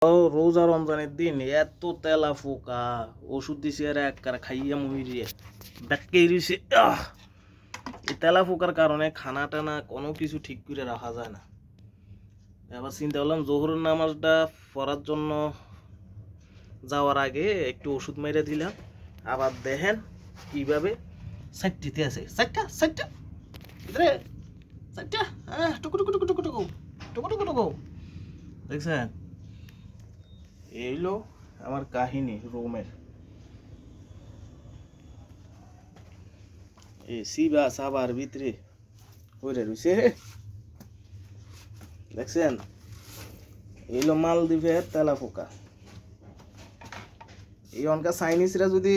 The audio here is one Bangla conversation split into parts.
রোজা রমজানের দিন এত তেলা ফোকা ওষুধ দিছি আর একবার খাইয়া মরিয়ে ব্যাটকে দিছে। এই তেলা ফোকার কারণে খানা টানা কোনো কিছু ঠিক করে রাখা যায় না। এবার চিন্তা করলাম জোহরের নামাজটা পড়ার জন্য যাওয়ার আগে একটু ওষুধ মেরে দিলাম। আবার দেখেন কিভাবে সাইটটিতে আছে সাইটটা সাইটটা ভিতরে সাইটটা টুকু টুকু টুকু টুকু টুকু টুকু টুকু টুকু দেখছেন। এইলো আমার কাহিনী রোমের। এই সিবা সাবার ভিতরে হইরে রইছে দেখছেন। এইলো মালদ্বীপের তেলাপোকা। এই অনকা চাইনিজরা যদি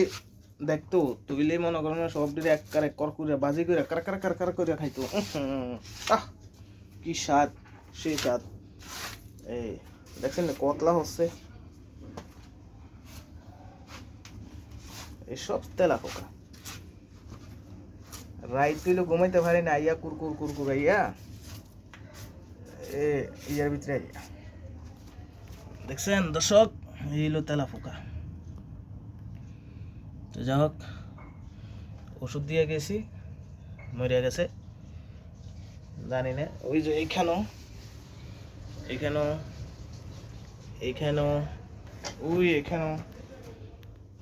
দেখতো তুইলে মনে করেন সব দিলে এক কর করে বাজি করে কার কার কার কার করে খাইতো। কি স্বাদ, সেই স্বাদ। এই দেখছেন কতলা হচ্ছে, এসব তেলাপোকা। রাইত হইলো ঘুমাইতে পারি না, আইয়া কুরকুর কুরকুর আইয়া ইয়ার ভিতরে দেখছেন দর্শক। এইলো তেলাপোকা। তো যাই হোক, ওষুধ দিয়ে গেছি, মরিয়া গেছে জানি না। ওই যে এইখানেও এইখানেও এইখানেও ওই এখানেও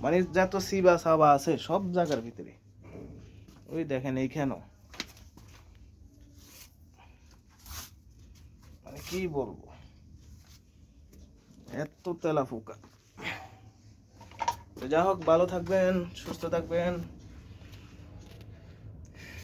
মানে যত সিবা সাবা আছে সব জায়গার ভিতরে। ওই দেখেন এইখানেও, মানে কি বলবো, এত তেলাপোকা। তো যাই হোক, ভালো থাকবেন, সুস্থ থাকবেন।